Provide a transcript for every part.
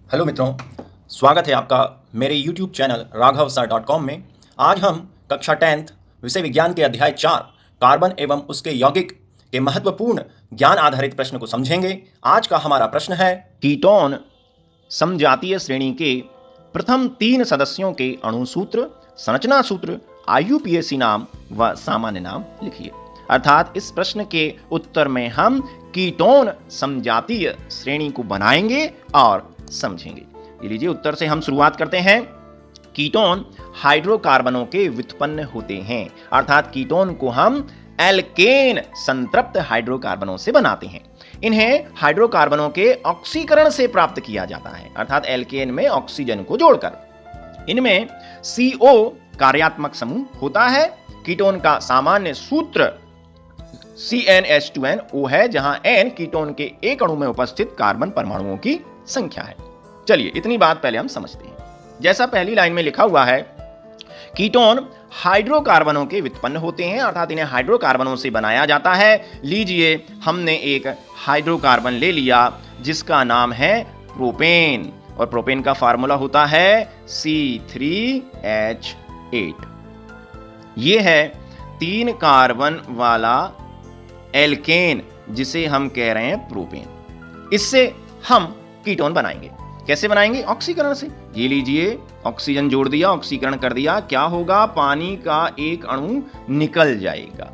Hello मित्रों, स्वागत है आपका मेरे YouTube चैनल raghavsar.com में। आज हम कक्षा 10th विषय विज्ञान के अध्याय 4 कार्बन एवं उसके यौगिक के महत्वपूर्ण ज्ञान आधारित प्रश्न को समझेंगे। आज का हमारा प्रश्न है, कीटोन समजातीय श्रेणी के प्रथम 3 सदस्यों के अणु सूत्र, संरचना सूत्र, IUPAC नाम व सामान्य नाम लिखिए। अर्थात इस प्रश्न के उत्तर में हम कीटोन समजातीय श्रेणी को बनाएंगे और समझेंगे। ये लीजिए, उत्तर से हम शुरुआत करते हैं। कीटोन हाइड्रोकार्बनों के व्युत्पन्न होते हैं, अर्थात कीटोन को हम एल्केन संतृप्त हाइड्रोकार्बनों से बनाते हैं। इन्हें हाइड्रोकार्बनों के ऑक्सीकरण से प्राप्त किया जाता है, अर्थात एल्केन में ऑक्सीजन को जोड़कर। इनमें CO कार्यात्मक समूह होता है। कीटोन का सामान्य सूत्र CnH2nO है, जहां N कीटोन के एक अणु में उपस्थित कार्बन परमाणुओं की संख्या है। चलिए, इतनी बात पहले हम समझते हैं। जैसा पहली लाइन में लिखा हुआ है, कीटोन हाइड्रोकार्बनों के व्युत्पन्न होते हैं, अर्थात इन्हें हाइड्रोकार्बनों से बनाया जाता है। लीजिए, हमने एक हाइड्रोकार्बन ले लिया जिसका नाम है प्रोपेन, और प्रोपेन का फार्मूला होता है C3H8। यह है 3 कार्बन वाला एल्केन, जिसे हम कह रहे हैं प्रोपेन। इससे हम कीटोन बनाएंगे। कैसे बनाएंगे? ऑक्सीकरण से। ये लीजिए, ऑक्सीजन जोड़ दिया, ऑक्सीकरण कर दिया। क्या होगा? पानी का एक अणु निकल जाएगा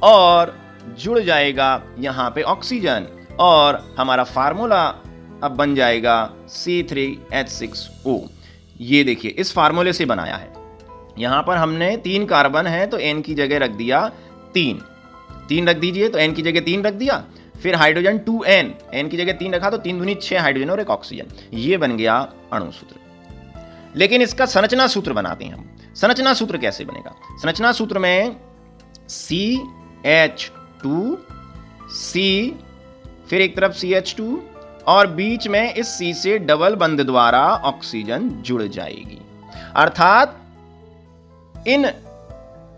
और जुड़ जाएगा यहां पे ऑक्सीजन, और हमारा फार्मूला अब बन जाएगा C3H6O। ये देखिए, इस फार्मूले से बनाया है। यहां पर हमने 3 कार्बन है तो N की जगह रख दिया 3 रख दीजिए, तो N की जगह 3 रख दिया। फिर हाइड्रोजन 2N, N की जगह 3 रखा तो 3 दूनी 6 हाइड्रोजन और एक ऑक्सीजन। ये बन गया अणु सूत्र। लेकिन इसका संरचना सूत्र बनाते हैं हम। संरचना सूत्र कैसे बनेगा? संरचना सूत्र में CH2C, फिर एक तरफ CH2, और बीच में इस C से डबल बंध द्वारा ऑक्सीजन जुड़ जाएगी। अर्थात इन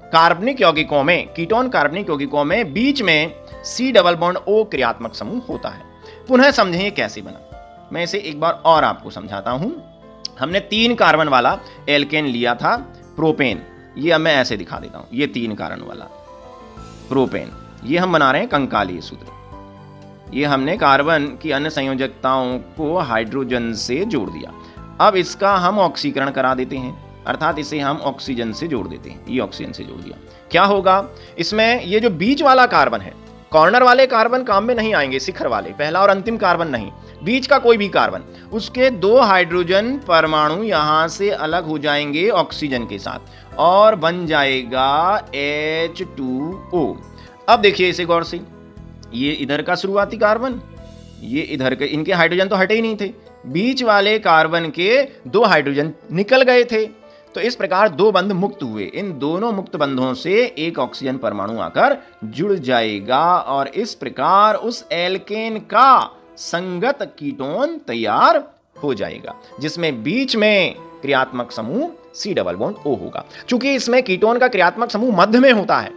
कार्बनिक यौगिकों में, कीटोन कार्बनिक यौगिकों में बीच में C डबल बॉन्ड O क्रियात्मक समूह होता है। पुनः समझें कैसे बना। मैं इसे एक बार और आपको समझाता हूं। हमने 3 कार्बन वाला एल्केन लिया था, प्रोपेन। ये अब मैं ऐसे दिखा देता हूं। ये 3 कार्बन वाला प्रोपेन, ये हम बना रहे हैं कंकालीय सूत्र। ये हमने कार्बन की अन्य संयोजकताओं को हाइड्रोजन से जोड़ दिया। अब इसका हम ऑक्सीकरण करा देते हैं, अर्थात इसे हम ऑक्सीजन से जोड़ देते हैं। ये ऑक्सीजन से जोड़ दिया। क्या होगा? इसमें ये जो बीच वाला कार्बन है, कॉर्नर वाले कार्बन काम में नहीं आएंगे, शिखर वाले, पहला और अंतिम कार्बन नहीं, बीच का कोई भी कार्बन, उसके 2 हाइड्रोजन परमाणु यहां से अलग हो जाएंगे ऑक्सीजन के साथ, और बन जाएगा H2O। अब देखिए इसे गौर से, ये इधर का शुरुआती कार्बन, ये इधर के, इनके हाइड्रोजन तो हटे ही नहीं थे। बीच वाले कार्बन के 2 हाइड्रोजन निकल गए थे, तो इस प्रकार 2 बंध मुक्त हुए। इन दोनों मुक्त बंधों से एक ऑक्सीजन परमाणु आकर जुड़ जाएगा, और इस प्रकार उस एल्केन का संगत कीटोन तैयार हो जाएगा, जिसमें बीच में क्रियात्मक समूह C डबल बॉन्ड O होगा। चूंकि इसमें कीटोन का क्रियात्मक समूह मध्य में होता है,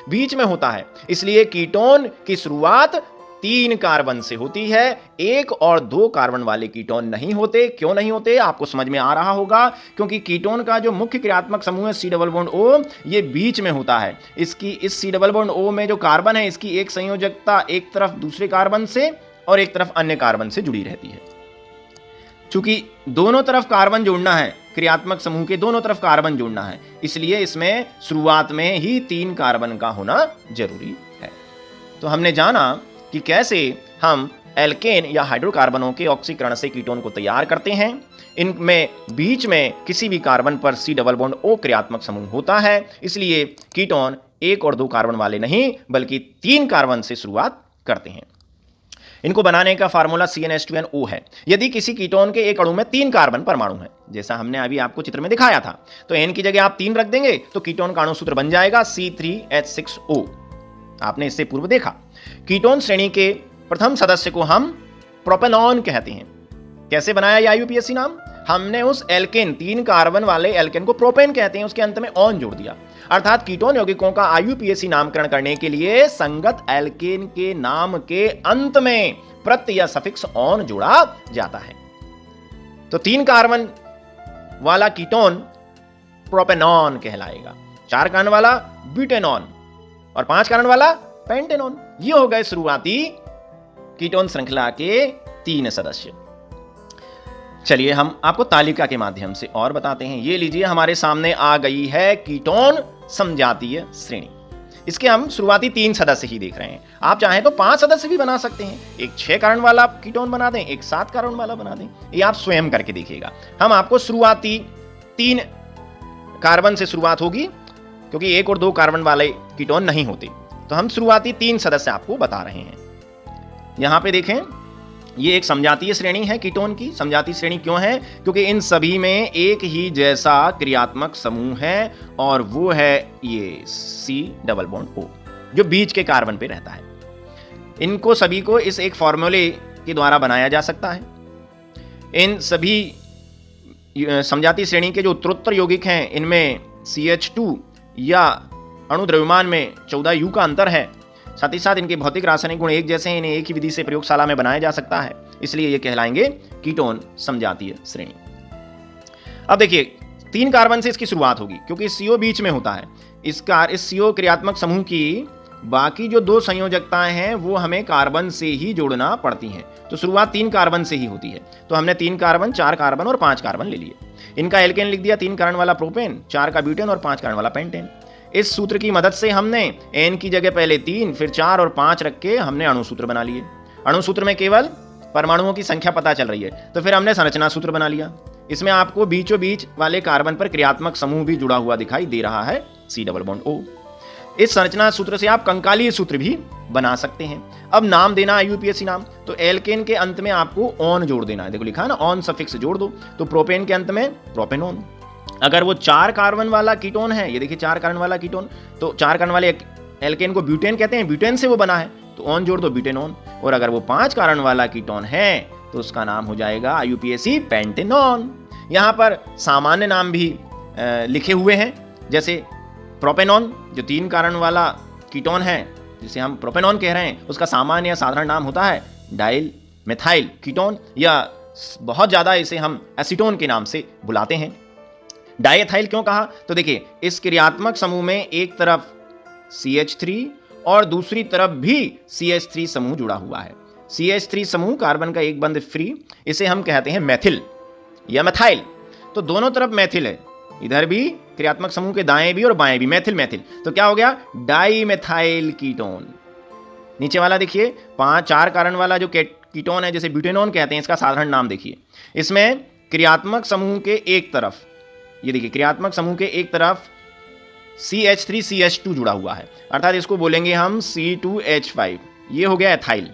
बीच में होता है, इसलिए कीटोन की शुरुआत 3 कार्बन से होती है। 1 और 2 कार्बन वाले कीटोन नहीं होते। क्यों नहीं होते? आपको समझ में आ रहा होगा, क्योंकि कीटोन का जो मुख्य क्रियात्मक समूह है C डबल बॉन्ड O, ये बीच में होता है। इसकी, इस C डबल बॉन्ड O में जो कार्बन है, इसकी एक संयोजकता एक तरफ दूसरे कार्बन से और एक तरफ अन्य कार्बन से जुड़ी रहती है। चूंकि दोनों तरफ कार्बन जोड़ना है, क्रियात्मक समूह के दोनों तरफ कार्बन जोड़ना है, इसलिए इसमें शुरुआत में ही 3 कार्बन का होना जरूरी है। तो हमने जाना कि कैसे हम एल्केन या हाइड्रोकार्बनों के ऑक्सीकरण से कीटोन को तैयार करते हैं। इनमें बीच में किसी भी कार्बन पर C डबल बॉन्ड O क्रियात्मक समूह होता है, इसलिए कीटोन 1 और 2 कार्बन वाले नहीं बल्कि 3 कार्बन से शुरुआत करते हैं। इनको बनाने का फार्मूला CnH2nO है। यदि किसी कीटोन के एक अणु में 3 कार्बन परमाणु है, जैसा हमने अभी आपको चित्र में दिखाया था, तो N की जगह आप 3 रख देंगे तो कीटोन का अणु सूत्र बन जाएगा C3H6O। आपने इससे पूर्व देखा। कीटोन श्रेणी के प्रथम सदस्य को हम प्रोपेनॉन कहते हैं। कैसे बनाया ये IUPAC नाम? हमने उस एल्केन, 3 कार्बन वाले एल्केन को प्रोपेन कहते हैं, उसके अंत में ऑन जोड़ दिया। अर्थात कीटोन यौगिकों का IUPAC नामकरण करने के लिए संगत एल्केन के नाम के अंत में प्रत्यय या सफिक्स ऑन जोड़ा जाता है। तो 3 कार्बन वाला कीटोन प्रोपेनॉन कहलाएगा, 4 कार्बन वाला ब्यूटेनॉन और 5 कार्बन वाला पेंटेनॉन। ये हो गए शुरुआती कीटोन श्रृंखला के 3 सदस्य। चलिए हम आपको तालिका के माध्यम से और बताते हैं। ये लीजिए, हमारे सामने आ गई है कीटोन समजातीय श्रेणी। इसके हम शुरुआती 3 सदस्य ही देख रहे हैं। आप चाहें तो 5 सदस्य भी बना सकते हैं, एक 6 कार्बन वाला कीटोन बना दें, एक 7 कार्बन वाला बना दें, ये आप स्वयं करके देखिएगा। हम आपको शुरुआती 3 कार्बन से शुरुआत होगी, क्योंकि 1 और 2 कार्बन वाले कीटोन नहीं होते, तो हम शुरुआती 3 सदस्य आपको बता रहे हैं। यहां पे देखें, ये एक समजातीय श्रेणी है कीटोन की। समजातीय श्रेणी क्यों है? क्योंकि इन सभी में एक ही जैसा क्रियात्मक समूह है, और वो है ये C डबल बॉन्ड O, जो बीच के कार्बन पे रहता है। इनको सभी को इस एक फॉर्मूले के द्वारा बनाया जा सकता है। इन सभी समजातीय श्रेणी के जो उत्तरोत्तर यौगिक हैं, इनमें CH2 या अणु द्रव्यमान में 14 U का अंतर है। साथ ही साथ इनके भौतिक रासायनिक गुण एक जैसे हैं, इन्हें एक ही विधि से प्रयोगशाला में बनाया जा सकता है, इसलिए ये कहलाएंगे कीटोन समजातीय श्रेणी। अब देखिए, 3 कार्बन से इसकी शुरुआत होगी, क्योंकि CO बीच में होता है। इस CO क्रियात्मक समूह की बाकी जो 2 संयोजकताएं हैं वो हमें कार्बन से ही जोड़ना पड़ती हैं, तो शुरुआत 3 कार्बन से ही होती है। तो हमने 3 कार्बन, 4 कार्बन और 5 कार्बन ले लिए। इनका एल्केन लिख दिया, 3 कार्बन वाला प्रोपेन, 4 का ब्यूटेन और 5 कार्बन वाला पेंटेन। इस सूत्र की मदद से हमने N की जगह पहले 3, फिर 4 और 5 रख के हमने अणुसूत्र बना लिए। अणुसूत्र में केवल परमाणुओं की संख्या पता चल रही है, तो फिर हमने संरचना सूत्र बना लिया। इसमें आपको बीचों बीच वाले कार्बन पर क्रियात्मक समूह भी जुड़ा हुआ दिखाई दे रहा है, C डबल बॉन्ड O। इस संरचना सूत्र से आप कंकालीय सूत्र भी बना सकते हैं। अब नाम देना IUPAC नाम, तो एल्केन के अंत में आपको ऑन जोड़ देना है। देखो लिखा है ना, ऑन सफिक्स जोड़ दो, तो प्रोपेन के अंत में प्रोपेनॉन। अगर वो 4 कार्बन वाला कीटोन है, ये देखिए 4 कार्बन वाला कीटोन, तो 4 कार्बन वाले एल्केन को ब्यूटेन कहते हैं, ब्यूटेन से वो बना है, तो ऑन जोड़ दो, ब्यूटेनॉन। और अगर वो 5 कार्बन वाला कीटोन है, तो उसका नाम हो जाएगा IUPAC पेंटेनॉन। यहाँ पर सामान्य नाम भी लिखे हुए हैं, जैसे प्रोपेनॉन, जो 3 कार्बन वाला कीटोन है जिसे हम प्रोपेनॉन कह रहे हैं, उसका सामान्य या साधारण नाम होता है डाइल मेथाइल कीटोन, या बहुत ज़्यादा इसे हम एसीटोन के नाम से बुलाते हैं। डाइएथाइल क्यों कहा? तो देखिए, इस क्रियात्मक समूह में एक तरफ CH3 और दूसरी तरफ भी CH3 समूह जुड़ा हुआ है। CH3 समूह कार्बन का एक बंध फ्री, इसे हम कहते हैं मेथिल या मेथाइल। तो दोनों तरफ मेथिल है, इधर भी क्रियात्मक समूह के दाएं भी और बाएं भी मेथिल मेथिल, तो क्या हो गया? Dimethyl ketone. नीचे वाला देखिए, 4 कार्बन वाला जो कीटोन है, जैसे ब्यूटेनॉन कहते हैं, इसका साधारण नाम देखिए। इसमें क्रियात्मक समूह के एक तरफ, ये देखिए, क्रियात्मक समूह के एक तरफ CH3 CH2 जुड़ा हुआ है, अर्थात इसको बोलेंगे हम C2H5, ये हो गया एथाइल।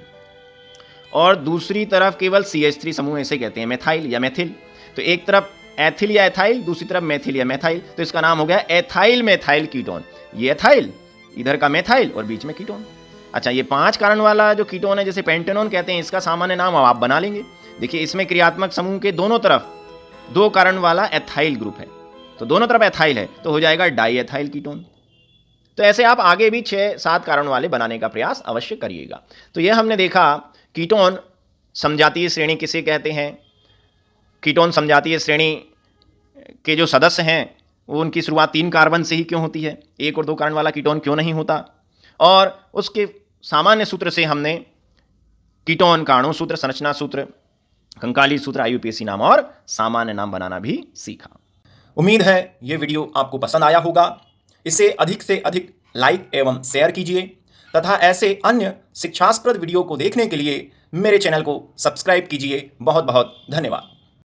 और दूसरी तरफ केवल CH3 समूह, इसे कहते हैं मेथाइल या मेथिल। तो एक तरफ एथिल या एथाइल, दूसरी तरफ मेथिल या मेथाइल, तो इसका नाम हो गया एथाइल मेथाइल कीटोन। ये एथाइल, इधर का मेथाइल और बीच में कीटोन। अच्छा, ये 5 कार्बन वाला जो कीटोन है, जैसे पेंटेनॉन कहते हैं, इसका सामान्य नाम अब आप बना लेंगे। देखिए, इसमें क्रियात्मक समूह के दोनों तरफ 2 कार्बन वाला एथाइल ग्रुप है, तो दोनों तरफ एथाइल है, तो हो जाएगा डाइएथाइल कीटोन। तो ऐसे आप आगे भी 6-7 कार्बन वाले बनाने का प्रयास अवश्य करिएगा। तो यह हमने देखा कीटोन समजातीय श्रेणी किसे कहते हैं। कीटोन समजातीय श्रेणी के जो सदस्य हैं, वो उनकी शुरुआत 3 कार्बन से ही क्यों होती है, 1 और 2 कार्बन वाला कीटोन क्यों नहीं होता, और उसके सामान्य सूत्र से हमने कीटोन का अणु सूत्र, संरचना सूत्र, कंकाली सूत्र, IUPAC नाम और सामान्य नाम बनाना भी सीखा। उम्मीद है ये वीडियो आपको पसंद आया होगा। इसे अधिक से अधिक लाइक एवं शेयर कीजिए तथा ऐसे अन्य शिक्षास्पद वीडियो को देखने के लिए मेरे चैनल को सब्सक्राइब कीजिए। बहुत बहुत धन्यवाद।